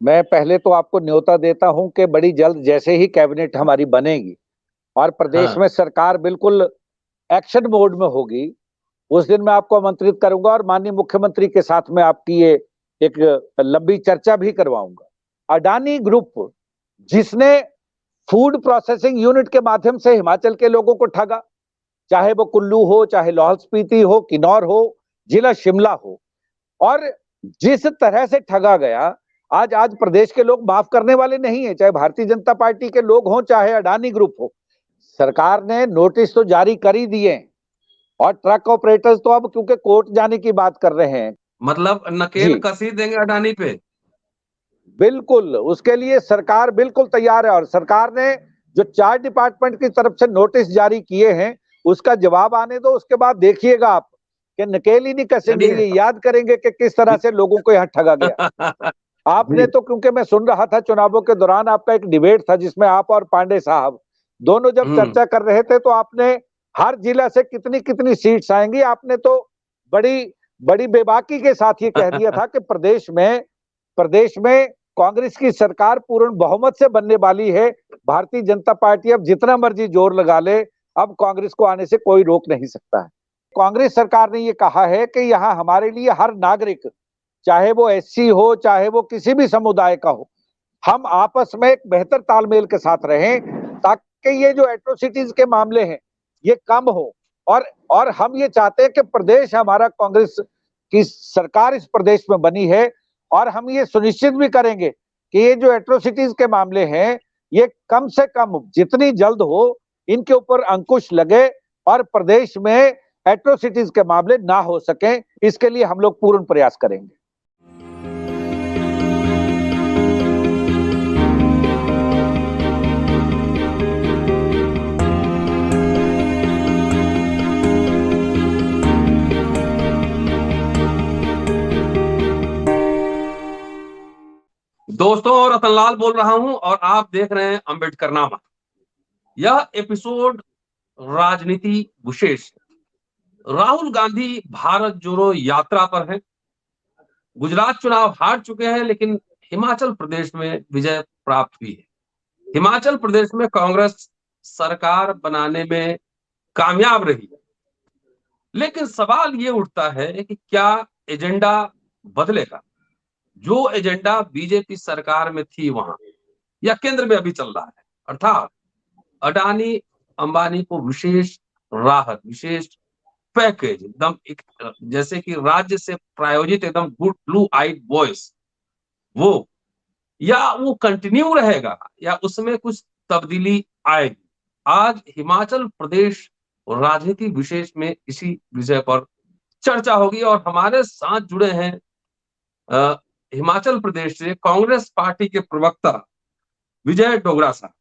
मैं पहले तो आपको न्योता देता हूं कि बड़ी जल्द जैसे ही कैबिनेट हमारी बनेगी और प्रदेश हाँ। में सरकार बिल्कुल एक्शन मोड में होगी, उस दिन मैं आपको आमंत्रित करूंगा और माननीय मुख्यमंत्री के साथ में आपकी ये एक लंबी चर्चा भी करवाऊंगा। अडानी ग्रुप जिसने फूड प्रोसेसिंग यूनिट के माध्यम से हिमाचल के लोगों को ठगा, चाहे वो कुल्लू हो, चाहे लाहौल स्पीति हो, किन्नौर हो, जिला शिमला हो, और जिस तरह से ठगा गया, आज प्रदेश के लोग माफ करने वाले नहीं है, चाहे भारतीय जनता पार्टी के लोग हों, चाहे अडानी ग्रुप हो। सरकार ने नोटिस तो जारी कर ही दिए और ट्रक ऑपरेटर्स तो अब क्योंकि कोर्ट जाने की बात कर रहे हैं। मतलब नकेल जी कसी देंगे अडानी पे। बिल्कुल, उसके लिए सरकार बिल्कुल तैयार है और सरकार ने जो 4 डिपार्टमेंट की तरफ से नोटिस जारी किए हैं, उसका जवाब आने दो, उसके बाद देखिएगा आप कि नकेल ही नहीं कसेंगे, चलिए। ये याद करेंगे कि किस तरह से लोगों को यहाँ ठगा गया। आपने जी। तो, क्योंकि मैं सुन रहा था चुनावों के दौरान आपका एक डिबेट था जिसमें आप और पांडे साहब दोनों जब हम्म। चर्चा कर रहे थे, तो आपने हर जिला से कितनी कितनी सीट्स आएंगी, आपने तो बड़ी बड़ी बेबाकी के साथ ये कह दिया था कि प्रदेश में कांग्रेस की सरकार पूर्ण बहुमत से बनने वाली है। भारतीय जनता पार्टी अब जितना मर्जी जोर लगा ले, अब कांग्रेस को आने से कोई रोक नहीं सकता है। कांग्रेस सरकार ने ये कहा है कि यहाँ हमारे लिए हर नागरिक, चाहे वो एससी हो, चाहे वो किसी भी समुदाय का हो, हम आपस में एक बेहतर तालमेल के साथ रहें ताकि ये जो एट्रोसिटीज के मामले हैं ये कम हो। और हम ये चाहते हैं कि प्रदेश हमारा, कांग्रेस की सरकार इस प्रदेश में बनी है और हम ये सुनिश्चित भी करेंगे कि ये जो एट्रोसिटीज के मामले हैं ये कम से कम जितनी जल्द हो इनके ऊपर अंकुश लगे और प्रदेश में एट्रोसिटीज के मामले ना हो सके, इसके लिए हम लोग पूर्ण प्रयास करेंगे। दोस्तों, रतनलाल बोल रहा हूं और आप देख रहे हैं अम्बेडकरनामा। यह एपिसोड राजनीति विशेष। राहुल गांधी भारत जोड़ो यात्रा पर है। गुजरात चुनाव हार चुके हैं, लेकिन हिमाचल प्रदेश में विजय प्राप्त हुई है। हिमाचल प्रदेश में कांग्रेस सरकार बनाने में कामयाब रही, लेकिन सवाल ये उठता है कि क्या एजेंडा बदलेगा? जो एजेंडा बीजेपी सरकार में थी वहां, या केंद्र में अभी चल रहा है, अर्थात अडानी अंबानी को विशेष राहत, विशेष पैकेज, एकदम एक जैसे कि राज्य से प्रायोजित एकदम गुड ब्लू आइड बॉयज, वो या वो कंटिन्यू रहेगा या उसमें कुछ तब्दीली आएगी? आज हिमाचल प्रदेश राजनीति विशेष में इसी विषय पर चर्चा होगी और हमारे साथ जुड़े हैं हिमाचल प्रदेश से कांग्रेस पार्टी के प्रवक्ता विजय डोगरा साहब।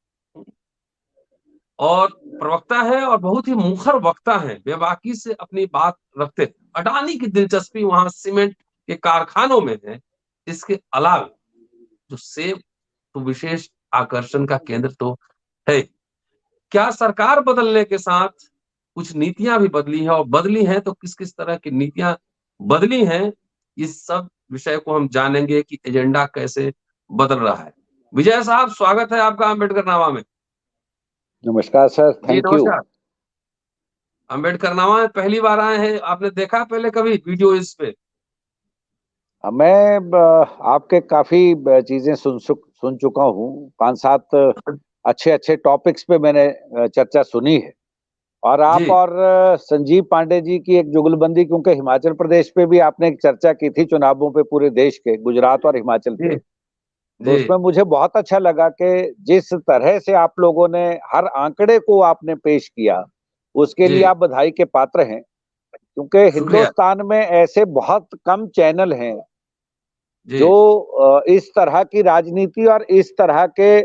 और प्रवक्ता है और बहुत ही मुखर वक्ता है, बेबाकी से अपनी बात रखते हैं। अडानी की दिलचस्पी वहां सीमेंट के कारखानों में है, इसके अलावा जो सेब तो विशेष आकर्षण का केंद्र तो है। क्या सरकार बदलने के साथ कुछ नीतियां भी बदली हैं, और बदली हैं तो किस किस तरह की नीतियां बदली हैं? इस सब विषय को हम जानेंगे कि एजेंडा कैसे बदल रहा है। विजय साहब, स्वागत है आपका अम्बेडकरनामा में। नमस्कार सर, जी थैंक यू। नमस्कार। अम्बेडकरनामा में पहली बार आए हैं, आपने देखा पहले कभी वीडियो इस पे? मैं आपके काफी चीजें सुन चुका हूँ। 5-7 अच्छे अच्छे टॉपिक्स पे मैंने चर्चा सुनी है। और आप जी और संजीव पांडे जी की एक जुगलबंदी, क्योंकि हिमाचल प्रदेश पे भी आपने एक चर्चा की थी चुनावों पे, पूरे देश के, गुजरात और हिमाचल जी पे, तो जी उसमें मुझे बहुत अच्छा लगा कि जिस तरह से आप लोगों ने हर आंकड़े को आपने पेश किया, उसके लिए जी। आप बधाई के पात्र हैं। क्योंकि शुक्रिया। हिंदुस्तान में ऐसे बहुत कम चैनल हैं जी जो इस तरह की राजनीति और इस तरह के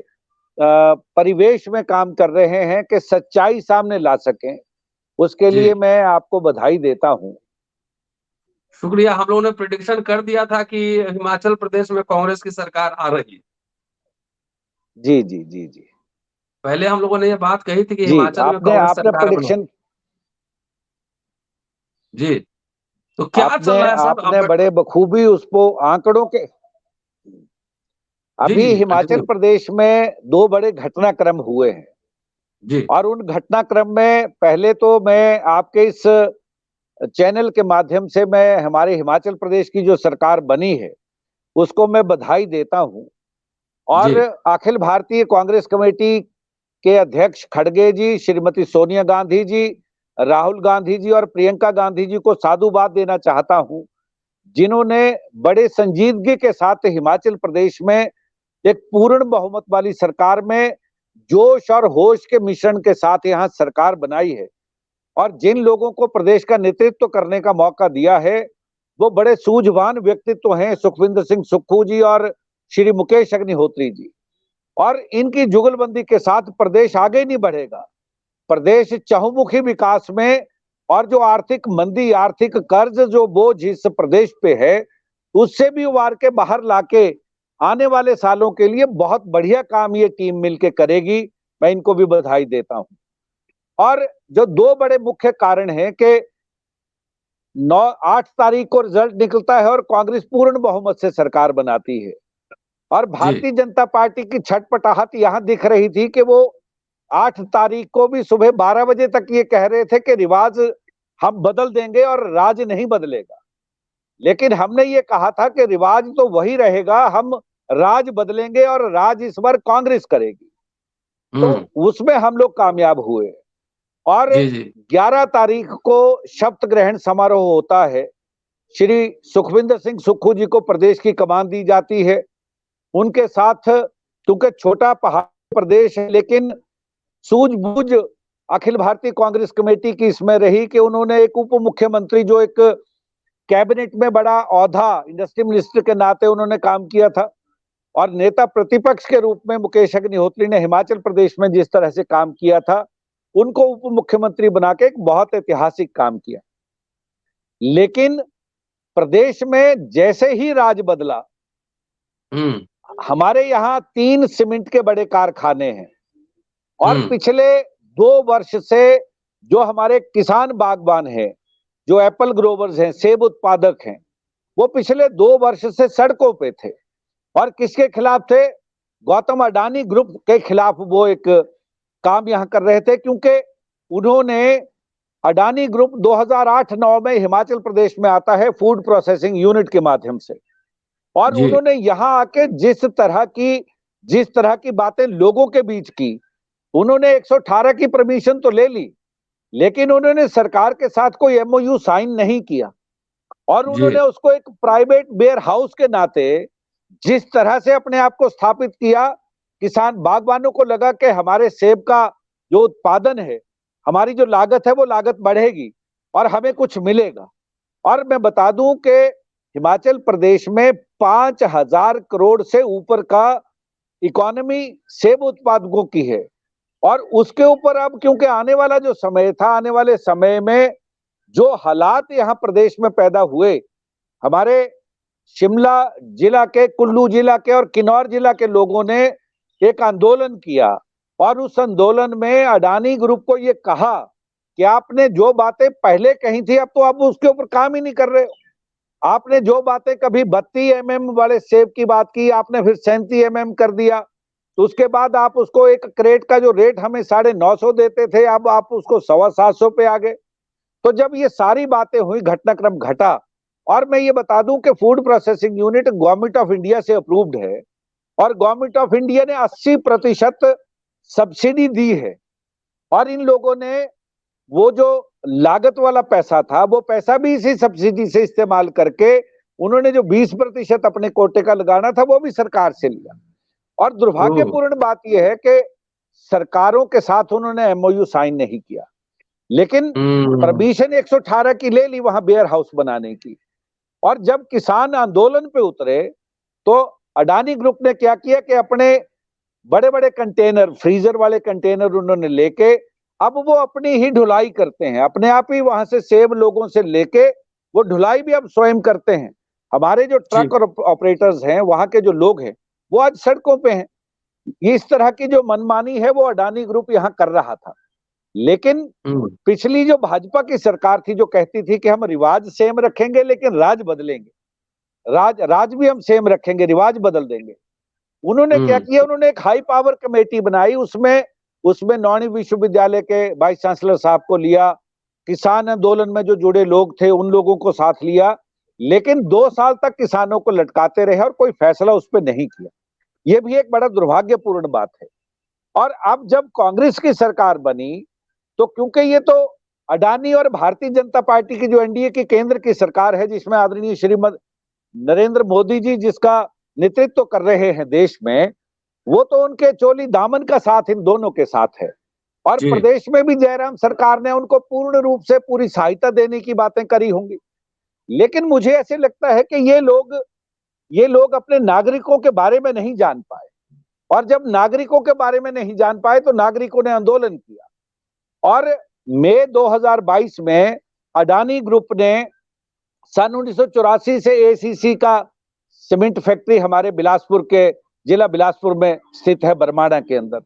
परिवेश में काम कर रहे हैं कि सच्चाई सामने ला सकें। उसके जी। लिए मैं आपको बधाई देता हूं। शुक्रिया। हम लोगों ने प्रिडिक्शन कर दिया था कि हिमाचल प्रदेश में कांग्रेस की सरकार आ रही है। जी जी जी जी पहले हम लोगों ने ये बात कही थी कि जी। हिमाचल में आपने कांग्रेस आपने सरकार बनो। प्रेडिक्शन जी। तो क्या चल आपने रहा है साहब आपने बड़े बखूबी उसको आंकड़ों के अभी जी हिमाचल कंटिन्यू। प्रदेश में दो बड़े घटनाक्रम हुए हैं जी और उन घटनाक्रम में पहले तो मैं आपके इस चैनल के माध्यम से मैं हमारे हिमाचल प्रदेश की जो सरकार बनी है उसको मैं बधाई देता हूं। जी और अखिल भारतीय कांग्रेस कमेटी के अध्यक्ष खड़गे जी, श्रीमती सोनिया गांधी जी, राहुल गांधी जी और प्रियंका गांधी जी को साधुवाद देना चाहता हूं, जिन्होंने बड़े संजीदगी के साथ हिमाचल प्रदेश में एक पूर्ण बहुमत वाली सरकार में जोश और होश के मिश्रण के साथ यहां सरकार बनाई है। और जिन लोगों को प्रदेश का नेतृत्व करने का मौका दिया है वो बड़े सूझवान व्यक्तित्व हैं, सुखविंदर सिंह सुक्खू जी और श्री मुकेश अग्निहोत्री जी। और इनकी जुगलबंदी के साथ प्रदेश आगे नहीं बढ़ेगा। प्रदेश चहुमुखी विकास में और जो आर्थिक मंदी, आर्थिक कर्ज जो बोझ इस प्रदेश पे है उससे भी उबार के बाहर लाके आने वाले सालों के लिए बहुत बढ़िया काम ये टीम मिलके करेगी। मैं इनको भी बधाई देता हूं। और जो दो बड़े मुख्य कारण हैं कि 8 तारीख को रिजल्ट निकलता है और कांग्रेस पूर्ण बहुमत से सरकार बनाती है और जी भारतीय जनता पार्टी की छटपटाहट यहां दिख रही थी कि वो 8 तारीख को भी सुबह 12 बजे तक ये कह रहे थे कि रिवाज हम बदल देंगे और राज नहीं बदलेगा। लेकिन हमने ये कहा था कि रिवाज तो वही रहेगा, हम राज बदलेंगे और राज इस बार कांग्रेस करेगी। तो हम्म उसमें हम लोग कामयाब हुए। और जी जी 11 तारीख को शपथ ग्रहण समारोह होता है। श्री सुखविंदर सिंह सुक्खू जी को प्रदेश की कमान दी जाती है। उनके साथ, क्योंकि छोटा पहाड़ी प्रदेश है लेकिन सूझबूझ अखिल भारतीय कांग्रेस कमेटी की इसमें रही कि उन्होंने एक उप मुख्यमंत्री जो एक कैबिनेट में बड़ा औहदा इंडस्ट्री मिनिस्टर के नाते उन्होंने काम किया था और नेता प्रतिपक्ष के रूप में मुकेश अग्निहोत्री ने हिमाचल प्रदेश में जिस तरह से काम किया था उनको उप मुख्यमंत्री बना के एक बहुत ऐतिहासिक काम किया। लेकिन प्रदेश में जैसे ही राज बदला, हम्म हमारे यहाँ 3 सीमेंट के बड़े कारखाने हैं और हम्म पिछले 2 वर्ष से जो हमारे किसान बागबान हैं, जो एप्पल ग्रोवर्स हैं, सेब उत्पादक हैं, वो पिछले 2 वर्ष से सड़कों पे थे। और किसके खिलाफ थे? गौतम अडानी ग्रुप के खिलाफ वो एक काम यहां कर रहे थे, क्योंकि उन्होंने अडानी ग्रुप 2008-9 में हिमाचल प्रदेश में आता है फूड प्रोसेसिंग यूनिट के माध्यम से। और जी उन्होंने यहां आके जिस तरह की बातें लोगों के बीच की, उन्होंने 118 की परमिशन तो ले ली लेकिन उन्होंने सरकार के साथ कोई एमओयू साइन नहीं किया। और जी उन्होंने उसको एक प्राइवेट वेयर हाउस के नाते जिस तरह से अपने आप को स्थापित किया, किसान बागवानों को लगा कि हमारे सेब का जो उत्पादन है, हमारी जो लागत है वो लागत बढ़ेगी और हमें कुछ मिलेगा। और मैं बता दूं कि हिमाचल प्रदेश में 5,000 करोड़ से ऊपर का इकोनॉमी सेब उत्पादकों की है। और उसके ऊपर अब क्योंकि आने वाला जो समय था, आने वाले समय में जो हालात यहाँ प्रदेश में पैदा हुए, हमारे शिमला जिला के, कुल्लू जिला के और किन्नौर जिला के लोगों ने एक आंदोलन किया और उस आंदोलन में अडानी ग्रुप को ये कहा कि आपने जो बातें पहले कही थी अब तो आप उसके ऊपर काम ही नहीं कर रहे हो। आपने जो बातें कभी 32 mm वाले सेब की बात की, आपने फिर 37 mm कर दिया। तो उसके बाद आप उसको एक क्रेट का जो रेट हमें 950 देते थे, अब आप उसको 725 पे आ गए। तो जब ये सारी बातें हुई, घटनाक्रम घटा। और मैं ये बता दूं कि food processing unit government of India से अप्रूव्ड है और गवर्नमेंट ऑफ इंडिया ने 80% सब्सिडी दी है। और इन लोगों ने वो जो लागत वाला पैसा था वो पैसा भी इसी सब्सिडी से इस्तेमाल करके उन्होंने जो 20% अपने कोटे का लगाना था वो भी सरकार से लिया। और ओह दुर्भाग्यपूर्ण बात यह है कि सरकारों के साथ उन्होंने एमओयू साइन नहीं किया, लेकिन हम्म परमिशन 118 की ले ली वहां वेयर हाउस बनाने की। और जब किसान आंदोलन पे उतरे तो अडानी ग्रुप ने क्या किया कि अपने बड़े बड़े कंटेनर, फ्रीजर वाले कंटेनर उन्होंने लेके अब वो अपनी ही ढुलाई करते हैं, अपने आप ही वहां से सेब लोगों से लेके वो ढुलाई भी अब स्वयं करते हैं। हमारे जो जी ट्रक और ऑपरेटर्स हैं, वहां के जो लोग हैं, वो आज सड़कों पे हैं। इस तरह की जो मनमानी है वो अडानी ग्रुप यहाँ कर रहा था। लेकिन हम्म पिछली जो भाजपा की सरकार थी जो कहती थी कि हम रिवाज सेम रखेंगे लेकिन राज बदलेंगे, राज राज भी हम सेम रखेंगे, रिवाज बदल देंगे, उन्होंने क्या किया, उन्होंने एक हाई पावर कमेटी बनाई, उसमें उसमें नौणी विश्वविद्यालय के वाइस चांसलर साहब को लिया, किसान आंदोलन में जो जुड़े लोग थे उन लोगों को साथ लिया, लेकिन 2 साल तक किसानों को लटकाते रहे और कोई फैसला उस पर नहीं किया। यह भी एक बड़ा दुर्भाग्यपूर्ण बात है। और अब जब कांग्रेस की सरकार बनी, तो क्योंकि ये तो अडानी और भारतीय जनता पार्टी की जो एनडीए की केंद्र की सरकार है, जिसमें आदरणीय श्रीमद नरेंद्र मोदी जी जिसका नेतृत्व कर रहे हैं देश में, वो तो उनके चोली दामन का साथ इन दोनों के साथ है। और जी। प्रदेश में भी जयराम सरकार ने उनको पूर्ण रूप से पूरी सहायता देने की बातें करी होंगी। लेकिन मुझे ऐसे लगता है कि ये लोग अपने नागरिकों के बारे में नहीं जान पाए, और जब नागरिकों के बारे में नहीं जान पाए तो नागरिकों ने आंदोलन किया। और मई 2022 में अडानी ग्रुप ने सन 1984 से एसीसी का सीमेंट फैक्ट्री हमारे बिलासपुर के जिला बिलासपुर में स्थित है, बरमाणा के अंदर,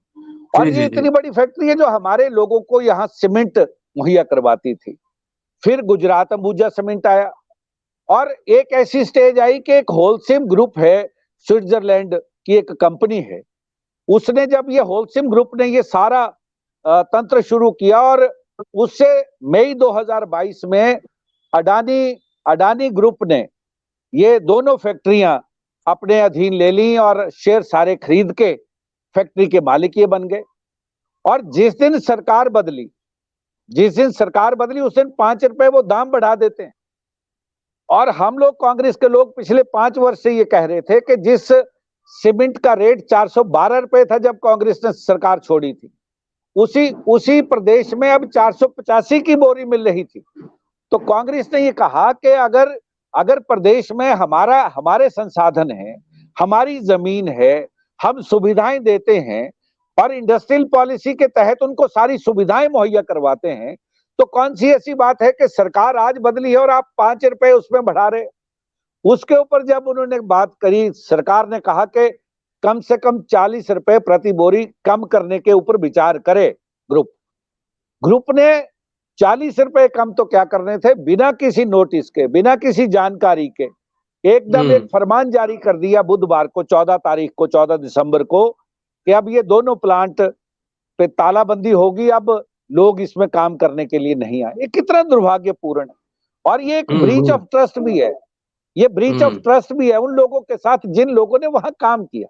और जी ये जी जी। इतनी बड़ी फैक्ट्री है जो हमारे लोगों को यहाँ सीमेंट मुहैया करवाती थी। फिर गुजरात अंबुजा सीमेंट आया, और एक ऐसी स्टेज आई कि एक होलसेम ग्रुप है, स्विट्जरलैंड की एक कंपनी है, उसने जब ये होलसेम ग्रुप ने ये सारा तंत्र शुरू किया, और उससे मई 2022 में अडानी ग्रुप ने ये दोनों फैक्ट्रियां अपने अधीन ले ली और शेयर सारे खरीद के फैक्ट्री के मालिक ये बन गए। और जिस दिन सरकार बदली उस दिन 5 रुपए वो दाम बढ़ा देते हैं। और हम लोग कांग्रेस के लोग पिछले 5 वर्ष से ये कह रहे थे कि जिस सीमेंट का रेट 412 रुपए था जब कांग्रेस ने सरकार छोड़ी थी, उसी प्रदेश में अब 485 की बोरी मिल रही थी। तो कांग्रेस ने ये कहा कि अगर प्रदेश में हमारे संसाधन है, हमारी जमीन है, हम सुविधाएं देते हैं और इंडस्ट्रियल पॉलिसी के तहत उनको सारी सुविधाएं मुहैया करवाते हैं, तो कौन सी ऐसी बात है कि सरकार आज बदली है और आप 5 रुपए उसमें बढ़ा रहे। उसके ऊपर जब उन्होंने बात करी, सरकार ने कहा कि कम से कम 40 रुपए प्रति बोरी कम करने के ऊपर विचार करे। ग्रुप ने 40 रुपए कम तो क्या करने थे, बिना किसी नोटिस के, बिना किसी जानकारी के एकदम एक फरमान जारी कर दिया बुधवार को, 14 दिसंबर को, कि अब ये दोनों प्लांट पे तालाबंदी होगी, अब लोग इसमें काम करने के लिए नहीं आए। ये कितना दुर्भाग्यपूर्ण है। और ये एक ब्रीच ऑफ ट्रस्ट भी है, ये ब्रीच ऑफ ट्रस्ट भी है उन लोगों के साथ जिन लोगों ने वहां काम किया।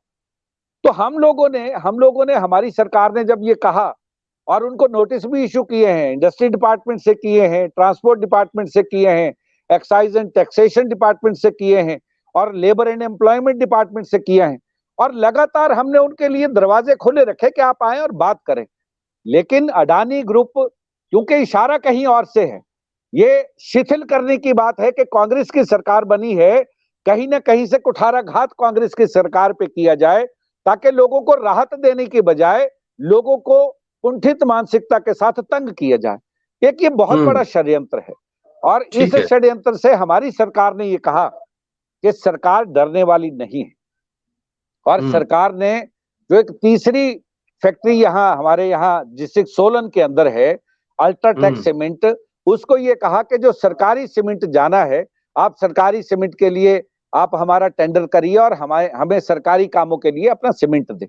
तो हम लोगों ने हमारी सरकार ने जब ये कहा, और उनको नोटिस भी इशू किए हैं, इंडस्ट्री डिपार्टमेंट से किए हैं, ट्रांसपोर्ट डिपार्टमेंट से किए हैं, एक्साइज एंड टैक्सेशन डिपार्टमेंट से किए हैं, और लेबर एंड एम्प्लॉयमेंट डिपार्टमेंट से किए हैं, और लगातार हमने उनके लिए दरवाजे खुले रखे कि आप आए और बात करें। लेकिन अडानी ग्रुप, क्योंकि इशारा कहीं और से है, ये शिथिल करने की बात है कि कांग्रेस की सरकार बनी है, कहीं ना कहीं से कुठाराघात कांग्रेस की सरकार पे किया जाए, ताकि लोगों को राहत देने की बजाय लोगों को कुंठित मानसिकता के साथ तंग किया जाए। एक ये बहुत बड़ा षड्यंत्र है, और इस षड्यंत्र से हमारी सरकार ने ये कहा कि सरकार डरने वाली नहीं है। और सरकार ने जो एक तीसरी फैक्ट्री यहाँ हमारे यहाँ डिस्ट्रिक्ट सोलन के अंदर है, अल्ट्राटेक सीमेंट, उसको ये कहा कि जो सरकारी सीमेंट जाना है, आप सरकारी सीमेंट के लिए आप हमारा टेंडर करिए और हमें सरकारी कामों के लिए अपना सीमेंट दे।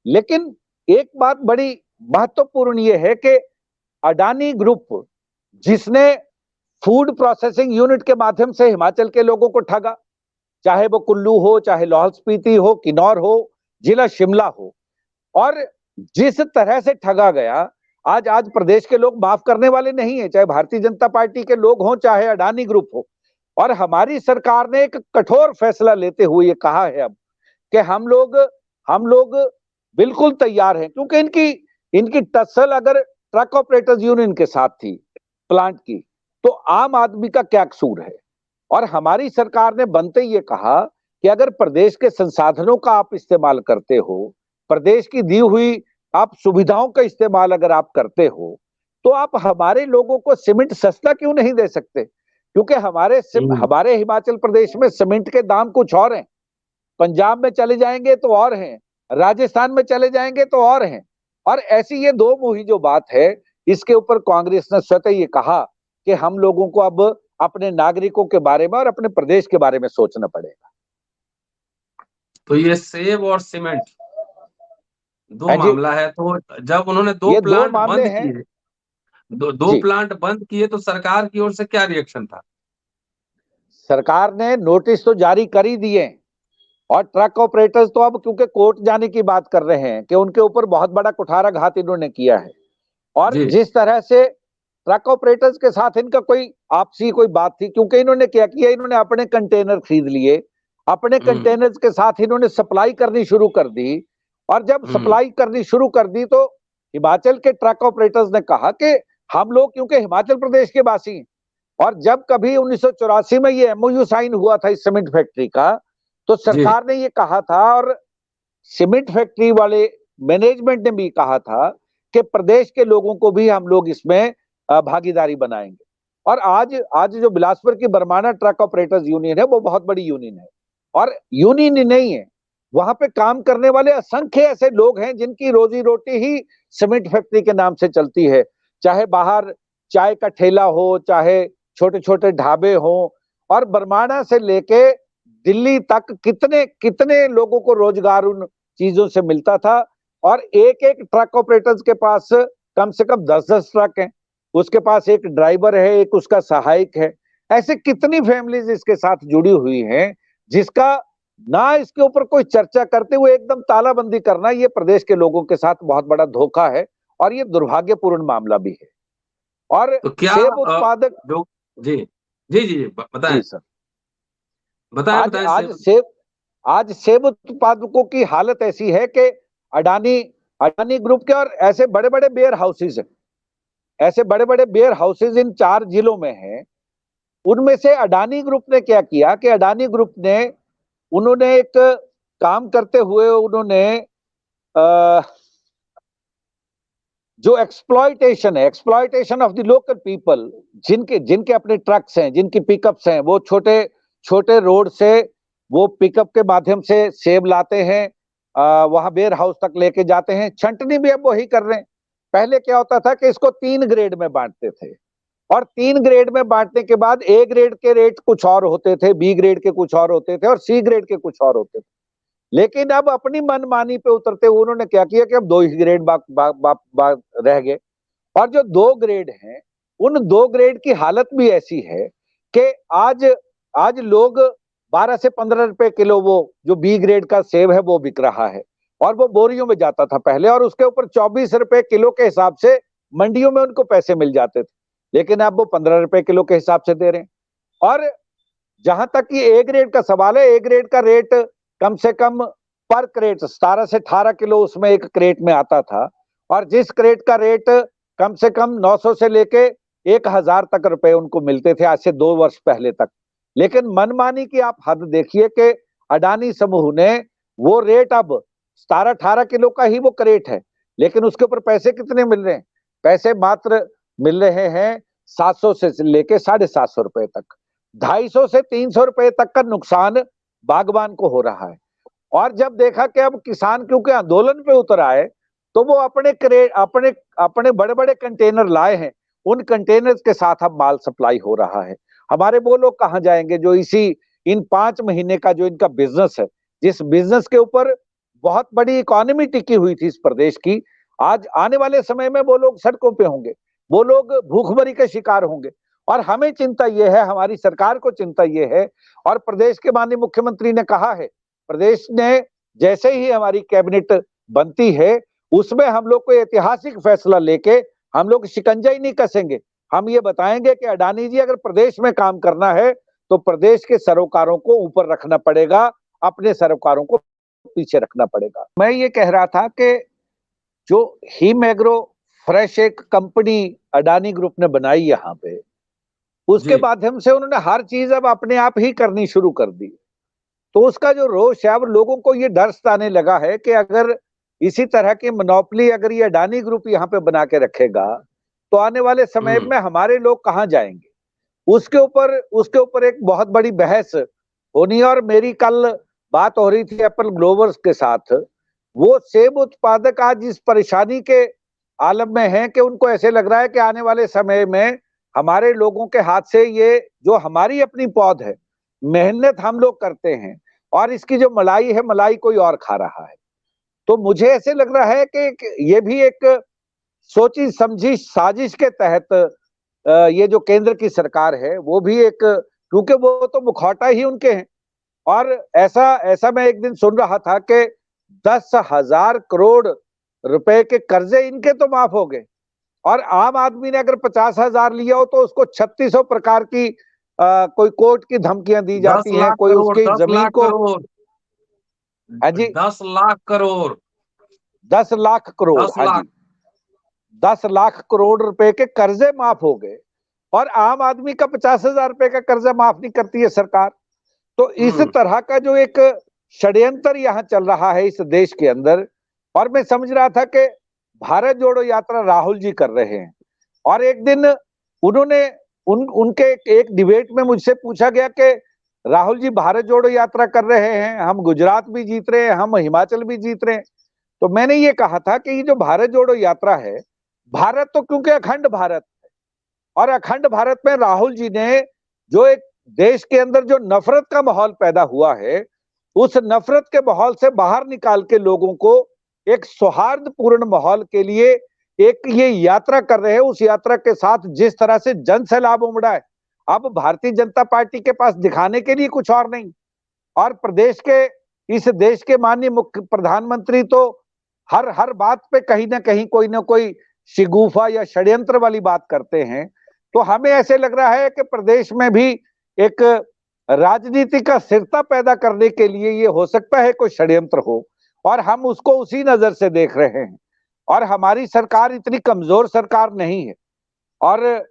लेकिन एक बात बड़ी महत्वपूर्ण ये है कि अडानी ग्रुप, जिसने फूड प्रोसेसिंग यूनिट के माध्यम से हिमाचल के लोगों को ठगा, चाहे वो कुल्लू हो, चाहे लाहौल स्पीति हो, किन्नौर हो, जिला शिमला हो, और जिस तरह से ठगा गया, आज प्रदेश के लोग माफ करने वाले नहीं है, चाहे भारतीय जनता पार्टी के लोग हों, चाहे अडानी ग्रुप हो। और हमारी सरकार ने एक कठोर फैसला लेते हुए ये कहा है अब कि हम लोग बिल्कुल तैयार हैं, क्योंकि इनकी टस्सल अगर ट्रक ऑपरेटर्स यूनियन के साथ थी प्लांट की, तो आम आदमी का क्या कसूर है। और हमारी सरकार ने बनते ही ये कहा कि अगर प्रदेश के संसाधनों का आप इस्तेमाल करते हो, प्रदेश की दी हुई आप सुविधाओं का इस्तेमाल अगर आप करते हो, तो आप हमारे लोगों को सीमेंट सस्ता क्यों नहीं दे सकते। क्योंकि हमारे हिमाचल प्रदेश में सीमेंट के दाम कुछ और हैं, पंजाब में चले जाएंगे तो और हैं, राजस्थान में चले जाएंगे तो और हैं। और ऐसी ये दो मुही जो बात है, इसके ऊपर कांग्रेस ने स्वतः ये कहा कि हम लोगों को अब अपने नागरिकों के बारे में और अपने प्रदेश के बारे में सोचना पड़ेगा। तो ये सेब और सीमेंट दो है जी। मामला है। तो जब उन्होंने दो ये दो प्लांट मामले बंद हैं किए, दो जी। प्लांट बंद किए, तो सरकार की ओर से क्या रिएक्शन था? सरकार ने नोटिस तो जारी कर ही दिए, और ट्रक ऑपरेटर्स तो अब क्योंकि कोर्ट जाने की बात कर रहे हैं कि उनके ऊपर बहुत बड़ा कुठाराघात इन्होंने किया है। और जी। जिस तरह से ट्रक ऑपरेटर्स के साथ इनका कोई आपसी कोई बात थी, क्योंकि इन्होंने क्या किया, इन्होंने अपने कंटेनर खरीद लिए, अपने हम्म। कंटेनर्स के साथ इन्होंने सप्लाई करनी शुरू कर दी। और जब हम्म। सप्लाई करनी शुरू कर दी तो हिमाचल के ट्रक ऑपरेटर्स ने कहा कि हम लोग क्योंकि हिमाचल प्रदेश के वासी हैं, और जब कभी 1984 में ये एमओयू साइन हुआ था इस सीमेंट फैक्ट्री का, तो जी। सरकार ने ये कहा था, और सीमेंट फैक्ट्री वाले मैनेजमेंट ने भी कहा था कि प्रदेश के लोगों को भी हम लोग इसमें भागीदारी बनाएंगे। और आज आज जो बिलासपुर की बरमाना ट्रक ऑपरेटर्स यूनियन है, वो बहुत बड़ी यूनियन है, और यूनियन ही नहीं है, वहां पे काम करने वाले असंख्य ऐसे लोग हैं जिनकी रोजी रोटी ही सीमेंट फैक्ट्री के नाम से चलती है। चाहे बाहर चाय का ठेला हो, चाहे छोटे छोटे ढाबे हो, और बरमाना से लेके दिल्ली तक कितने कितने लोगों को रोजगार उन चीजों से मिलता था। और एक एक ट्रक ऑपरेटर्स के पास कम से कम 10-10 ट्रक हैं, उसके पास एक ड्राइवर है, एक उसका सहायक है। ऐसे कितनी फैमिलीज इसके साथ जुड़ी हुई हैं, जिसका ना इसके ऊपर कोई चर्चा करते हुए एकदम तालाबंदी करना, ये प्रदेश के लोगों के साथ बहुत बड़ा धोखा है, और ये दुर्भाग्यपूर्ण मामला भी है। और तो क्या सेब उत्पादक जो जी जी जी बताएं, जी सर। बताएं आज बताएं आज सेब आज सेब उत्पादकों की हालत ऐसी है कि अडानी अडानी ग्रुप के, और ऐसे बड़े बड़े बेयर हाउसेज हैं, ऐसे बड़े बड़े बेयर हाउसेज इन 4 जिलों में हैं। उनमें से अडानी ग्रुप ने क्या किया कि अडानी ग्रुप ने उन्होंने एक काम करते हुए उन्होंने अ, जो एक्सप्लॉयटेशन है, exploitation of the local people, जिनके जिनके अपने ट्रक्स हैं, जिनकी पिकअप्स हैं, वो छोटे छोटे रोड से वो पिकअप के माध्यम से सेब लाते हैं, वहां वेयर हाउस तक लेके जाते हैं। छंटनी भी अब वही कर रहे हैं। पहले क्या होता था कि इसको 3 ग्रेड में बांटते थे, और 3 ग्रेड में बांटने के बाद ए ग्रेड के रेट कुछ और होते थे, बी ग्रेड के कुछ और होते थे, और सी ग्रेड के कुछ और होते थे। लेकिन अब अपनी मनमानी पे उतरते हुए उन्होंने क्या किया कि अब 2 ही ग्रेड रह गए। और जो 2 ग्रेड हैं, उन 2 ग्रेड की हालत भी ऐसी है कि आज आज लोग 12 से 15 रुपए किलो वो जो बी ग्रेड का सेब है वो बिक रहा है, और वो बोरियों में जाता था पहले, और उसके ऊपर 24 रुपए किलो के हिसाब से मंडियों में उनको पैसे मिल जाते थे। लेकिन अब वो 15 रुपए किलो के हिसाब से दे रहे हैं। और जहां तक कि ए ग्रेड का सवाल है, ए ग्रेड का रेट कम से कम पर क्रेट 17 से 18 किलो उसमें एक क्रेट में आता था, और जिस क्रेट का रेट कम से कम 900 से लेके 1000 तक रुपए उनको मिलते थे आज से 2 वर्ष पहले तक। लेकिन मनमानी की आप हद देखिए कि अडानी समूह ने वो रेट अब 17-18 किलो का ही वो क्रेट है, लेकिन उसके ऊपर पैसे कितने मिल रहे हैं? पैसे मात्र मिल रहे हैं 700 से लेके 750 रुपए तक। 250 से 300 रुपए तक का नुकसान बागवान को हो रहा है। और जब देखा कि अब किसान क्योंकि आंदोलन पे उतर आए, तो वो अपने अपने बड़े बड़े कंटेनर लाए हैं, उन कंटेनर्स के साथ अब माल सप्लाई हो रहा है। हमारे वो लोग कहां जाएंगे जो इन 5 महीने का जो इनका बिजनेस है, जिस बिजनेस के ऊपर बहुत बड़ी इकोनॉमी टिकी हुई थी इस प्रदेश की, आज आने वाले समय में वो लोग सड़कों पे होंगे, वो लोग भूखमरी के शिकार होंगे। और हमें चिंता यह है, हमारी सरकार को चिंता यह है, और प्रदेश के माननीय मुख्यमंत्री ने कहा है, प्रदेश ने जैसे ही हमारी कैबिनेट बनती है, उसमें हम लोग को ऐतिहासिक फैसला लेके हम लोग शिकंजा ही नहीं कसेंगे। हम ये बताएंगे कि अडानी जी अगर प्रदेश में काम करना है तो प्रदेश के सरोकारों को ऊपर रखना पड़ेगा, अपने सरोकारों को पीछे रखना पड़ेगा। मैं ये कह रहा था कि जो हिम एग्रो फ्रेश एक कंपनी अडानी ग्रुप ने बनाई यहाँ पे, उसके जी। माध्यम से उन्होंने हर चीज अब अपने आप ही करनी शुरू कर दी। तो उसका जो रोष है, अब लोगों को ये डर सताने लगा है कि अगर इसी तरह की मोनोपोली अगर ये अडानी ग्रुप यहाँ पे बना के रखेगा, तो आने वाले समय हम्म। में हमारे लोग कहाँ जाएंगे? उसके ऊपर एक बहुत बड़ी बहस होनी है। और मेरी कल बात हो रही थी एप्पल ग्लोवर्स के साथ। वो सेब उत्पादक आज इस परेशानी के आलम में हैं कि उनको ऐसे लग रहा है कि आने वाले समय में हमारे लोगों के हाथ से ये जो हमारी अपनी पौध है, मेहनत हम लोग करते हैं, और इसकी जो मलाई है, मलाई कोई और खा रहा है। तो मुझे ऐसे लग रहा है कि ये भी एक सोची समझी साजिश के तहत ये जो केंद्र की सरकार है वो भी एक, क्योंकि वो तो मुखौटा ही उनके हैं। और ऐसा ऐसा मैं एक दिन सुन रहा था कि 10,000 करोड़ रुपए के कर्जे इनके तो माफ हो गए, और आम आदमी ने अगर 50,000 लिया हो तो उसको 3600 प्रकार की कोई कोर्ट की धमकियां दी दस जाती हैं, लाख कोई करोड़ उसकी 10 लाख जमीन को। करोड़ हाँ जी, 10 लाख करोड़ 10 लाख करोड़, 10 हाँ लाख। जी, 10 लाख करोड़ रुपए के कर्जे माफ हो गए, और आम आदमी का 50,000 रुपए का कर्जा माफ नहीं करती है सरकार। तो इस हम्म तरह का जो एक षड्यंत्र यहाँ चल रहा है इस देश के अंदर, और मैं समझ रहा था कि भारत जोड़ो यात्रा राहुल जी कर रहे हैं, और एक दिन उन्होंने उनके एक डिबेट में मुझसे पूछा गया कि राहुल जी भारत जोड़ो यात्रा कर रहे हैं, हम गुजरात भी जीत रहे हैं, हम हिमाचल भी जीत रहे हैं। तो मैंने ये कहा था कि ये जो भारत जोड़ो यात्रा है, भारत तो क्योंकि अखंड भारत है, और अखंड भारत में राहुल जी ने जो एक देश के अंदर जो नफरत का माहौल पैदा हुआ है, उस नफरत के माहौल से बाहर निकाल के लोगों को एक सौहार्दपूर्ण माहौल के लिए एक ये यात्रा कर रहे हैं। उस यात्रा के साथ जिस तरह से जन सैलाब उमड़ा है, अब भारतीय जनता पार्टी के पास दिखाने के लिए कुछ और नहीं, और प्रदेश के, इस देश के माननीय मुख्य प्रधानमंत्री तो हर हर बात पे कहीं ना कोई शिगुफा या षड्यंत्र वाली बात करते हैं। तो हमें ऐसे लग रहा है कि प्रदेश में भी एक राजनीति का स्थिरता पैदा करने के लिए ये हो सकता है कोई षड्यंत्र हो, और हम उसको उसी नजर से देख रहे हैं। और हमारी सरकार इतनी कमजोर सरकार नहीं है, और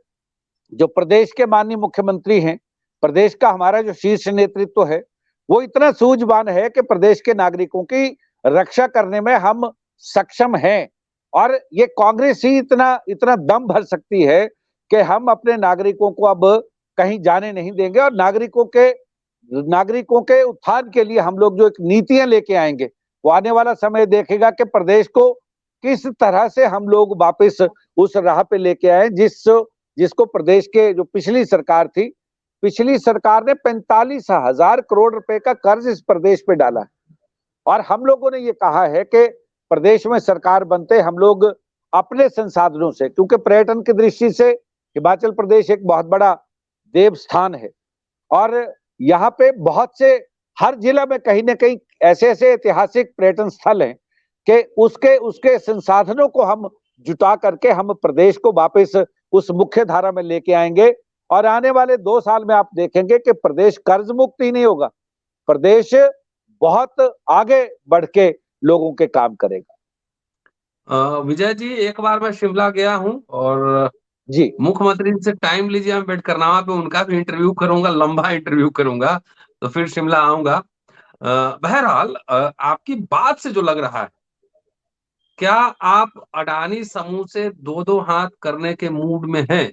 जो प्रदेश के माननीय मुख्यमंत्री हैं, प्रदेश का हमारा जो शीर्ष नेतृत्व है, वो इतना सूझवान है कि प्रदेश के नागरिकों की रक्षा करने में हम सक्षम हैं। और ये कांग्रेस ही इतना इतना दम भर सकती है कि हम अपने नागरिकों को अब कहीं जाने नहीं देंगे, और नागरिकों के उत्थान के लिए हम लोग जो एक नीतियां लेके आएंगे, वो आने वाला समय देखेगा कि प्रदेश को किस तरह से हम लोग वापस उस राह पे लेके आए जिसको प्रदेश के जो पिछली सरकार थी, पिछली सरकार ने 45,000 करोड़ रुपए का कर्ज इस प्रदेश पे डाला है। और हम लोगों ने ये कहा है कि प्रदेश में सरकार बनते हम लोग अपने संसाधनों से, क्योंकि पर्यटन की दृष्टि से हिमाचल प्रदेश एक बहुत बड़ा देव स्थान है, और यहाँ पे बहुत से, हर जिला में कहीं ना कहीं ऐसे ऐसे ऐतिहासिक पर्यटन स्थल हैं कि उसके उसके संसाधनों को हम जुटा करके हम प्रदेश को वापस उस मुख्य धारा में लेके आएंगे। और आने वाले 2 साल में आप देखेंगे कि प्रदेश कर्ज मुक्त ही नहीं होगा, प्रदेश बहुत आगे बढ़ के लोगों के काम करेगा। विजय जी, एक बार मैं शिमला गया हूँ और जी, मुख्यमंत्री से टाइम लीजिए, मैं बेटकरनामा पे उनका भी इंटरव्यू करूंगा, लंबा इंटरव्यू करूंगा, तो फिर शिमला आऊंगा। बहरहाल, आपकी बात से जो लग रहा है, क्या आप अडानी समूह से दो दो हाथ करने के मूड में हैं?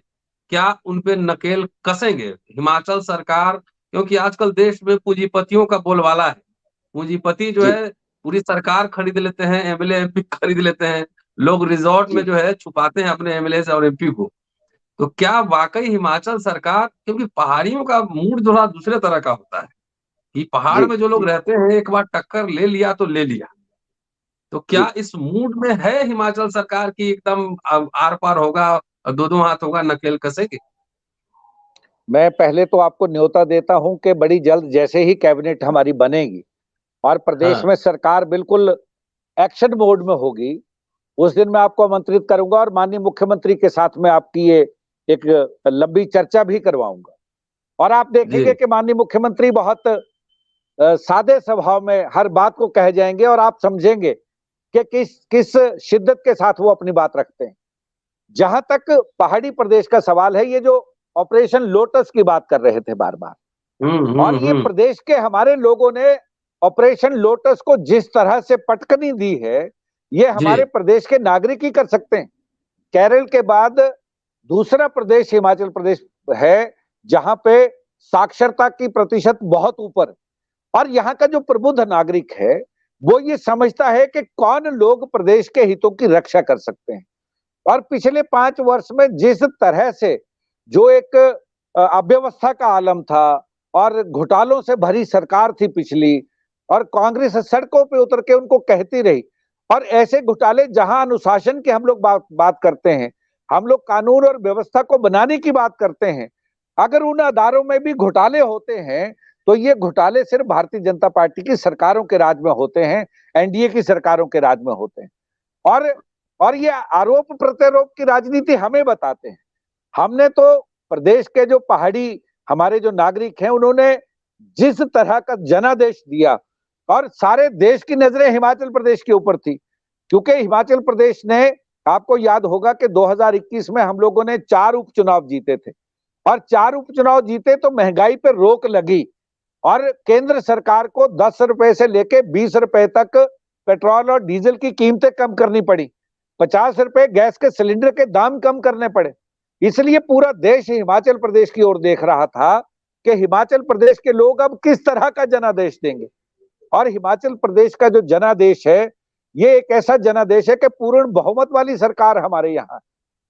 क्या उन पे नकेल कसेंगे हिमाचल सरकार? क्योंकि आजकल देश में पूंजीपतियों का बोलबाला है। पूंजीपति जो जी, है पूरी सरकार खरीद लेते हैं, एमएलए एमपी खरीद लेते हैं, लोग रिजॉर्ट में जी, जो है छुपाते हैं अपने एमएलए और एमपी को। तो क्या वाकई हिमाचल सरकार, क्योंकि पहाड़ियों का मूड थोड़ा दूसरे तरह का होता है कि पहाड़ जी, में जो लोग जी। रहते हैं एक बार टक्कर ले लिया तो ले लिया। तो क्या जी, इस मूड में है हिमाचल सरकार की एकदम आर पार होगा, दो दो हाथ होगा, नकेल कसेगी? मैं पहले तो आपको न्योता देता हूं कि बड़ी जल्द जैसे ही कैबिनेट हमारी बनेगी और प्रदेश हाँ में सरकार बिल्कुल एक्शन मोड में होगी, उस दिन मैं आपको आमंत्रित करूंगा, और माननीय मुख्यमंत्री के साथ में आपकी ये एक लंबी चर्चा भी करवाऊंगा। और आप देखेंगे जी। कि माननीय मुख्यमंत्री बहुत सादे स्वभाव में हर बात को कह जाएंगे, और आप समझेंगे कि किस किस शिद्दत के साथ वो अपनी बात रखते हैं। जहां तक पहाड़ी प्रदेश का सवाल है, ये जो ऑपरेशन लोटस की बात कर रहे थे बार बार, और ये हम्म। प्रदेश के हमारे लोगों ने ऑपरेशन लोटस को जिस तरह से पटकनी दी है, ये हमारे जी। प्रदेश के नागरिक ही कर सकते हैं। केरल के बाद दूसरा प्रदेश हिमाचल प्रदेश है जहां पे साक्षरता की प्रतिशत बहुत ऊपर, और यहाँ का जो प्रबुद्ध नागरिक है वो ये समझता है कि कौन लोग प्रदेश के हितों की रक्षा कर सकते हैं। और पिछले 5 वर्ष में जिस तरह से जो एक अव्यवस्था का आलम था और घोटालों से भरी सरकार थी पिछली, और कांग्रेस सड़कों पे उतर के उनको कहती रही। और ऐसे घोटाले जहां अनुशासन की हम लोग बात करते हैं, हम लोग कानून और व्यवस्था को बनाने की बात करते हैं, अगर उन अदारों में भी घोटाले होते हैं तो ये घोटाले सिर्फ भारतीय जनता पार्टी की सरकारों के राज में होते हैं, एनडीए की सरकारों के राज में होते हैं। और और ये आरोप प्रत्यारोप की राजनीति हमें बताते हैं। हमने तो प्रदेश के जो पहाड़ी हमारे जो नागरिक हैं, उन्होंने जिस तरह का जनादेश दिया, और सारे देश की नजरें हिमाचल प्रदेश के ऊपर थी, क्योंकि हिमाचल प्रदेश ने, आपको याद होगा कि 2021 में हम लोगों ने 4 उपचुनाव जीते थे, और 4 उपचुनाव जीते तो महंगाई पर रोक लगी, और केंद्र सरकार को 10 रुपए से लेके 20 रुपए तक पेट्रोल और डीजल की कीमतें कम करनी पड़ी, 50 रुपए गैस के सिलेंडर के दाम कम करने पड़े। इसलिए पूरा देश हिमाचल प्रदेश की ओर देख रहा था कि हिमाचल प्रदेश के लोग अब किस तरह का जनादेश देंगे। और हिमाचल प्रदेश का जो जनादेश है, ये एक ऐसा जनादेश है कि पूर्ण बहुमत वाली सरकार हमारे यहाँ,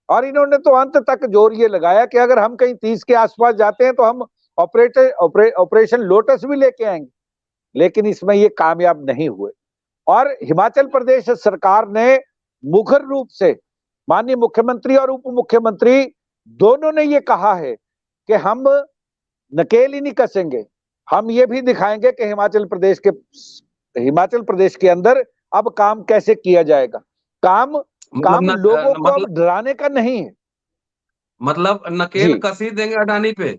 और इन्होंने तो अंत तक जोर ये लगाया कि अगर हम कहीं 30 के आसपास जाते हैं तो हम ऑपरेशन लोटस भी लेके आएंगे, लेकिन इसमें ये कामयाब नहीं हुए। और हिमाचल प्रदेश सरकार ने मुखर रूप से माननीय मुख्यमंत्री और उप मुख्यमंत्री दोनों ने ये कहा है कि हम नकेल ही नहीं कसेंगे, हम ये भी दिखाएंगे कि हिमाचल प्रदेश के अंदर अब काम कैसे किया जाएगा। काम लोगों को अब डराने का नहीं है, मतलब नकेल कस ही देंगे अडानी पे।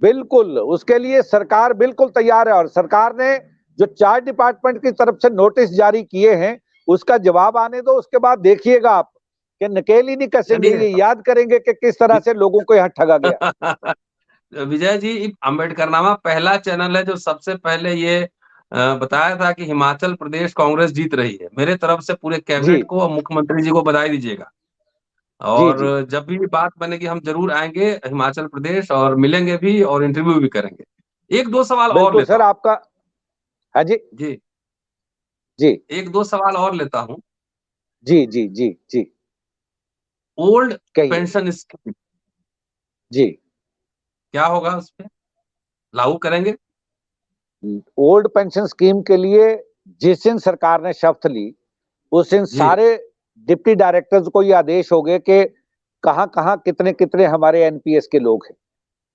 बिल्कुल, उसके लिए सरकार बिल्कुल तैयार है, और सरकार ने जो 4 डिपार्टमेंट की तरफ से नोटिस जारी किए हैं, उसका जवाब आने दो, उसके बाद देखिएगा आप कि नकेल ही नहीं कसेंगे, ये याद करेंगे कि किस तरह से लोगों को यहाँ ठगा गया। विजय जी, अम्बेडकरनामा पहला चैनल है जो सबसे पहले ये बताया था कि हिमाचल प्रदेश कांग्रेस जीत रही है। मेरे तरफ से पूरे कैबिनेट को और मुख्यमंत्री जी को बधाई दीजिएगा। और जब भी बात बनेगी हम जरूर आएंगे हिमाचल प्रदेश, और मिलेंगे भी और इंटरव्यू भी करेंगे। 1-2 सवाल और लेता सर आपका। हाँ जी जी जी 1-2 सवाल और लेता हूँ। जी जी जी जी ओल्ड पेंशन स्कीम जी, क्या होगा, उस पे लागू करेंगे? ओल्ड पेंशन स्कीम के लिए जिस दिन सरकार ने शपथ ली, उस दिन सारे डिप्टी डायरेक्टर्स को ये आदेश हो गए कि कहां कहां कितने कितने हमारे एनपीएस के लोग हैं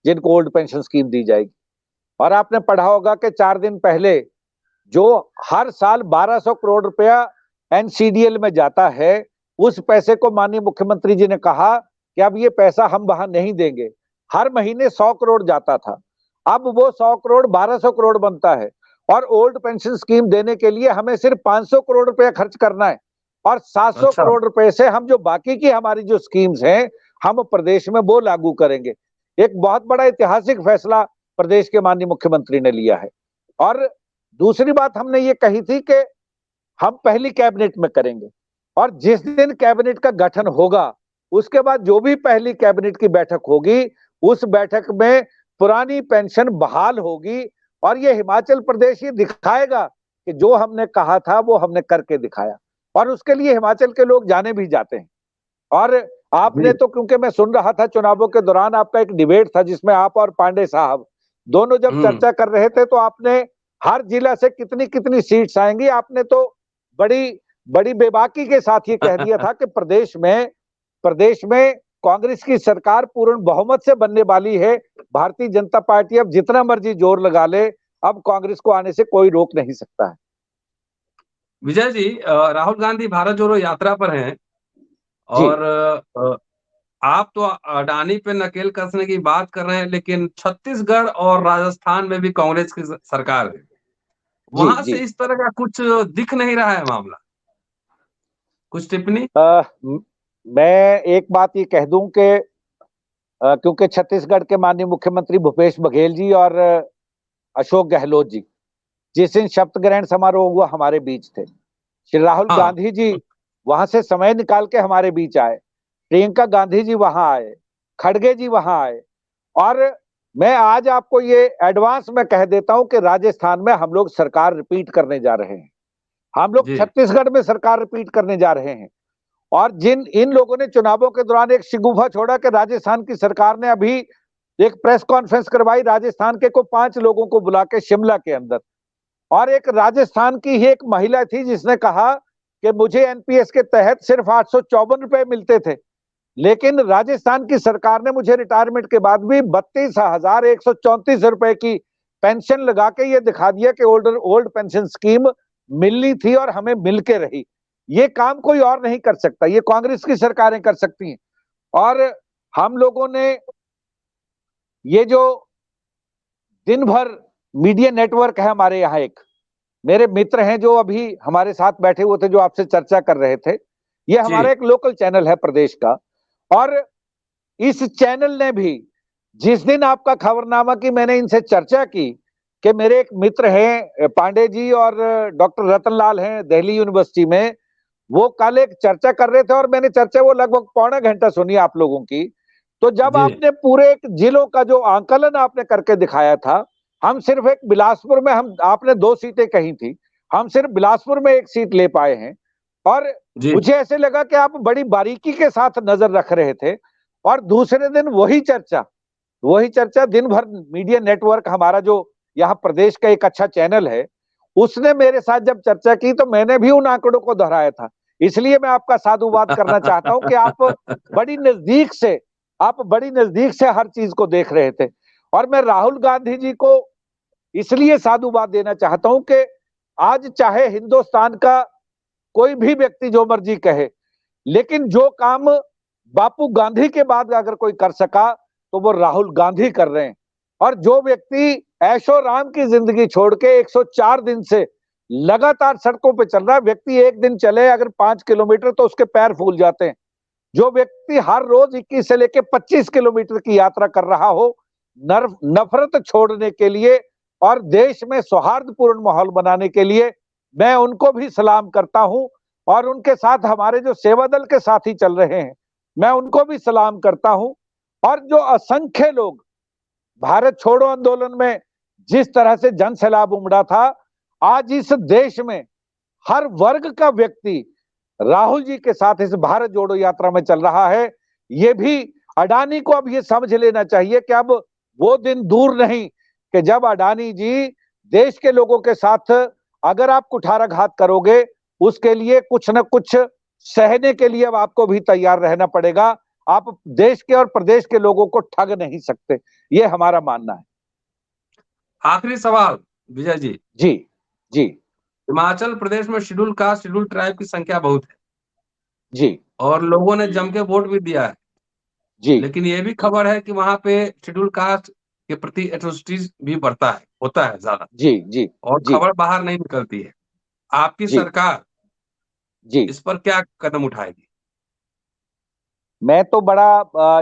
जिनको ओल्ड पेंशन स्कीम दी जाएगी। और आपने पढ़ा होगा कि 4 दिन पहले जो हर साल 1200 करोड़ रुपया एनसीडीएल में जाता है, उस पैसे को माननीय मुख्यमंत्री जी ने कहा कि अब ये पैसा हम वहां नहीं देंगे। हर महीने 100 करोड़ जाता था, अब वो 100 करोड़ 1200 करोड़ बनता है, और ओल्ड पेंशन स्कीम देने के लिए हमें सिर्फ 500 करोड़ रुपया खर्च करना है, और 700 करोड़ रुपए से हम जो बाकी की हमारी जो स्कीम्स हैं, हम प्रदेश में वो लागू करेंगे। एक बहुत बड़ा ऐतिहासिक फैसला प्रदेश के माननीय मुख्यमंत्री ने लिया है। और दूसरी बात हमने ये कही थी कि हम पहली कैबिनेट में करेंगे, और जिस दिन कैबिनेट का गठन होगा उसके बाद जो भी पहली कैबिनेट की बैठक होगी, उस बैठक में पुरानी पेंशन बहाल होगी, और ये हिमाचल प्रदेश ये दिखाएगा कि जो हमने कहा था वो हमने करके दिखाया, और उसके लिए हिमाचल के लोग जाने भी जाते हैं। और आपने तो, क्योंकि मैं सुन रहा था चुनावों के दौरान आपका एक डिबेट था जिसमें आप और पांडे साहब दोनों जब चर्चा कर रहे थे, तो आपने हर जिला से कितनी कितनी सीट्स आएंगी, आपने तो बड़ी बड़ी बेबाकी के साथ ये कह दिया था कि प्रदेश में कांग्रेस की सरकार पूर्ण बहुमत से बनने वाली है, भारतीय जनता पार्टी अब जितना मर्जी जोर लगा ले, अब कांग्रेस को आने से कोई रोक नहीं सकता है। विजय जी, राहुल गांधी भारत जोड़ो यात्रा पर हैं, और आप तो अडानी पे नकेल कसने की बात कर रहे हैं, लेकिन छत्तीसगढ़ और राजस्थान में भी कांग्रेस की सरकार है, वहां से इस तरह का कुछ दिख नहीं रहा है मामला। कुछ टिप्पणी? मैं एक बात ये कह दूं कि क्योंकि छत्तीसगढ़ के माननीय मुख्यमंत्री भूपेश बघेल जी और अशोक गहलोत जी जिस दिन शपथ ग्रहण समारोह हुआ हमारे बीच थे, श्री राहुल गांधी जी वहां से समय निकाल के हमारे बीच आए, प्रियंका गांधी जी वहां आए, खड़गे जी वहां आए, और मैं आज आपको ये एडवांस में कह देता हूं कि राजस्थान में हम लोग सरकार रिपीट करने जा रहे हैं, हम लोग छत्तीसगढ़ में सरकार रिपीट करने जा रहे हैं। और इन लोगों ने चुनावों के दौरान एक शिगुफा छोड़ा कि राजस्थान की सरकार ने अभी एक प्रेस कॉन्फ्रेंस करवाई, राजस्थान के को 5 लोगों को बुला के शिमला के अंदर, और एक राजस्थान की ही एक महिला थी जिसने कहा कि मुझे एनपीएस के तहत सिर्फ 854 रुपए मिलते थे, लेकिन राजस्थान की सरकार ने मुझे रिटायरमेंट के बाद भी 32,134 रुपए की पेंशन लगा के ये दिखा दिया कि ओल्ड पेंशन स्कीम मिलनी थी और हमें मिल के रही। ये काम कोई और नहीं कर सकता, ये कांग्रेस की सरकारें कर सकती हैं। और हम लोगों ने ये जो दिन भर मीडिया नेटवर्क है हमारे यहाँ, एक मेरे मित्र हैं जो अभी हमारे साथ बैठे हुए थे, जो आपसे चर्चा कर रहे थे, ये हमारा एक लोकल चैनल है प्रदेश का। और इस चैनल ने भी जिस दिन आपका खबरनामा की मैंने इनसे चर्चा की कि मेरे एक मित्र हैं पांडे जी और डॉक्टर रतनलाल हैं दिल्ली यूनिवर्सिटी में, वो कल एक चर्चा कर रहे थे और मैंने चर्चा वो लगभग पौना घंटा सुनी आप लोगों की। तो जब आपने पूरे एक जिलों का जो आंकलन आपने करके दिखाया था, हम सिर्फ एक बिलासपुर में, हम आपने 2 सीटें कही थी, हम सिर्फ बिलासपुर में 1 सीट ले पाए हैं। और मुझे ऐसे लगा कि आप बड़ी बारीकी के साथ नजर रख रहे थे। और दूसरे दिन वही चर्चा दिन भर मीडिया नेटवर्क हमारा जो यहाँ प्रदेश का एक अच्छा चैनल है, उसने मेरे साथ जब चर्चा की तो मैंने भी उन आंकड़ों को दोहराया था। इसलिए मैं आपका साधुवाद करना चाहता हूं कि आप बड़ी नजदीक से हर चीज को देख रहे थे। और मैं राहुल गांधी जी को इसलिए साधुवाद देना चाहता हूं कि आज चाहे हिंदुस्तान का कोई भी व्यक्ति जो मर्जी कहे, लेकिन जो काम बापू गांधी के बाद अगर कोई कर सका तो वो राहुल गांधी कर रहे हैं। और जो व्यक्ति ऐशो राम की जिंदगी छोड़ के 104 दिन से लगातार सड़कों पे चल रहा है, व्यक्ति एक दिन चले अगर 5 किलोमीटर तो उसके पैर फूल जाते हैं। जो व्यक्ति हर रोज 21 से लेके 25 किलोमीटर की यात्रा कर रहा हो नफरत छोड़ने के लिए और देश में सौहार्दपूर्ण माहौल बनाने के लिए, मैं उनको भी सलाम करता हूं। और उनके साथ हमारे जो सेवा दल के साथी चल रहे हैं, मैं उनको भी सलाम करता हूं। और जो असंख्य लोग भारत छोड़ो आंदोलन में जिस तरह से जन सैलाब उमड़ा था, आज इस देश में हर वर्ग का व्यक्ति राहुल जी के साथ इस भारत जोड़ो यात्रा में चल रहा है। ये भी अडानी को अब ये समझ लेना चाहिए कि अब वो दिन दूर नहीं कि जब अडानी जी देश के लोगों के साथ अगर आप कुठाराघात करोगे, उसके लिए कुछ न कुछ सहने के लिए अब आपको भी तैयार रहना पड़ेगा। आप देश के और प्रदेश के लोगों को ठग नहीं सकते, ये हमारा मानना है। आखिरी सवाल विजय जी। जी जी। हिमाचल प्रदेश में शेड्यूल कास्ट शेड्यूल ट्राइब की संख्या बहुत है जी। और लोगों ने जम के वोट भी दिया है जी। लेकिन ये भी खबर है कि वहां पे शेड्यूल कास्ट के प्रति एट्रोसिटीज भी होता है ज्यादा। जी। जी। और जी। खबर बाहर नहीं निकलती है। आपकी जी। सरकार जी। इस पर क्या कदम उठाएगी? मैं तो बड़ा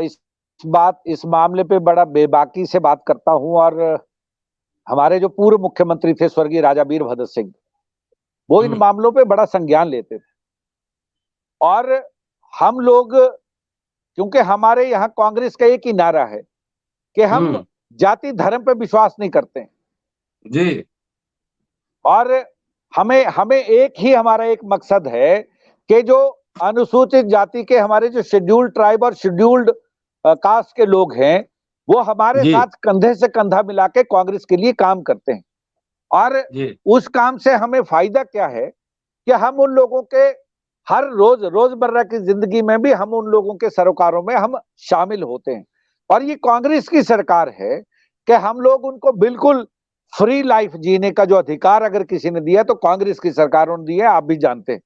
इस मामले पे बड़ा बेबाकी से बात करता हूं। और हमारे जो पूर्व मुख्यमंत्री थे स्वर्गीय राजा वीरभद्र सिंह, वो इन मामलों पे बड़ा संज्ञान लेते थे। और हम लोग, क्योंकि हमारे यहाँ कांग्रेस का एक ही नारा है कि हम जाति धर्म पे विश्वास नहीं करते जी। और हमें एक ही हमारा एक मकसद है कि जो अनुसूचित जाति के हमारे जो शेड्यूल्ड ट्राइब और शेड्यूल्ड कास्ट के लोग हैं, वो हमारे साथ कंधे से कंधा मिला के कांग्रेस के लिए काम करते हैं। और उस काम से हमें फायदा क्या है कि हम उन लोगों के हर रोजमर्रा की जिंदगी में भी हम उन लोगों के सरोकारों में हम शामिल होते हैं। और ये कांग्रेस की सरकार है कि हम लोग उनको बिल्कुल फ्री लाइफ जीने का जो अधिकार अगर किसी ने दिया तो कांग्रेस की सरकारों ने दिया, आप भी जानते हैं।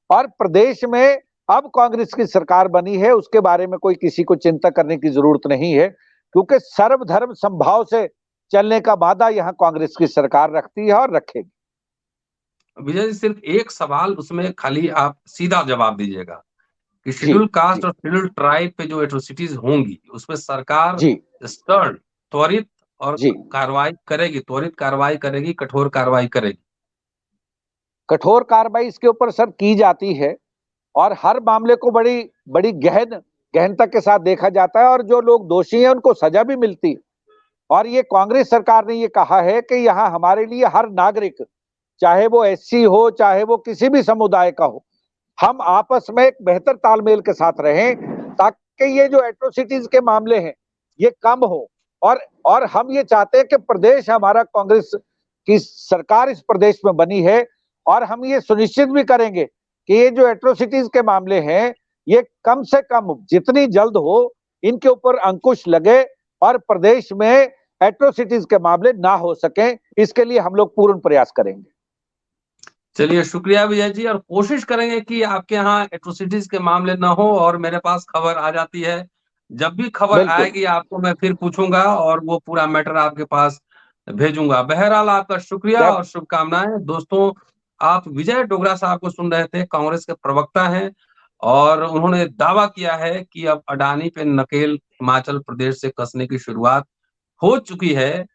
और प्रदेश में अब कांग्रेस की सरकार बनी है, उसके बारे में कोई किसी को चिंता करने की जरूरत नहीं है, क्योंकि सर्वधर्म संभाव से चलने का वादा यहाँ कांग्रेस की सरकार रखती है और रखेगी। विजय जी, सिर्फ एक सवाल, उसमें खाली आप सीधा जवाब दीजिएगा कि शेड्यूल कास्ट और शेड्यूल ट्राइब पे जो एट्रोसिटीज होंगी उसमें सरकार स्टर्न त्वरित और कार्रवाई करेगी, कठोर कार्रवाई करेगी? कठोर कार्रवाई इसके ऊपर सर की जाती है और हर मामले को बड़ी बड़ी गहनता के साथ देखा जाता है और जो लोग दोषी हैं उनको सजा भी मिलती है। और ये कांग्रेस सरकार ने ये कहा है कि यहाँ हमारे लिए हर नागरिक, चाहे वो एससी हो चाहे वो किसी भी समुदाय का हो, हम आपस में एक बेहतर तालमेल के साथ रहें ताकि ये जो एट्रोसिटीज के मामले हैं ये कम हो। और हम ये चाहते हैं कि प्रदेश हमारा कांग्रेस कि सरकार इस प्रदेश में बनी है और हम ये सुनिश्चित भी करेंगे कि ये जो एट्रोसिटीज के मामले हैं ये कम से कम जितनी जल्द हो इनके ऊपर अंकुश लगे और प्रदेश में एट्रोसिटीज के मामले ना हो सके, इसके लिए हम लोग पूर्ण प्रयास करेंगे। चलिए, शुक्रिया विजय जी, और कोशिश करेंगे कि आपके यहाँ एट्रोसिटीज के मामले ना हो और मेरे पास खबर आ जाती है, जब भी खबर आएगी आपको मैं फिर पूछूंगा और वो पूरा मैटर आपके पास भेजूंगा। बहरहाल आपका शुक्रिया और शुभकामनाएं। दोस्तों, आप विजय डोगरा साहब को सुन रहे थे, कांग्रेस के प्रवक्ता हैं और उन्होंने दावा किया है कि अब अडानी पे नकेल हिमाचल प्रदेश से कसने की शुरुआत हो चुकी है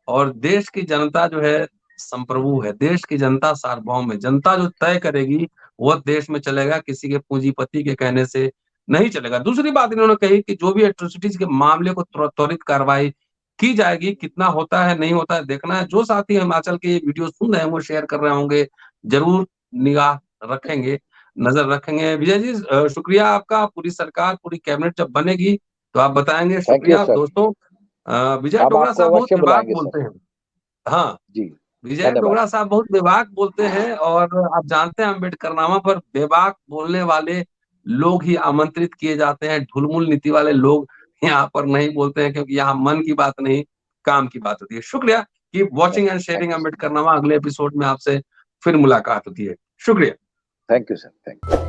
और देश की जनता जो है संप्रभु है, देश की जनता सार्वभौम है। जनता जो तय करेगी वह देश में चलेगा, किसी के पूंजीपति के कहने से नहीं चलेगा। दूसरी बात इन्होंने कही कि जो भी एट्रोसिटीज के मामले को त्वरित कार्रवाई की जाएगी, कितना होता है नहीं होता है देखना है। जो साथी हिमाचल के वीडियो सुन रहे हैं वो शेयर कर रहे होंगे, जरूर निगाह रखेंगे, नजर रखेंगे। विजय जी, शुक्रिया आपका। पूरी सरकार, पूरी कैबिनेट जब बनेगी तो आप बताएंगे। शुक्रिया दोस्तों। विजय डोगरा साहब बहुत बेबाक बोलते हैं। हाँ जी, विजय डोगरा साहब बहुत बेबाक बोलते हैं और आप जानते हैं अम्बेडकरनामा पर बेबाक बोलने वाले लोग ही आमंत्रित किए जाते हैं। ढुलमुल नीति वाले लोग यहाँ पर नहीं बोलते हैं, क्योंकि यहाँ मन की बात नहीं काम की बात होती है। शुक्रिया। Keep watching and sharing Ambedkarnama. अगले एपिसोड में आपसे फिर मुलाकात होती है। शुक्रिया। Thank you sir, thank you.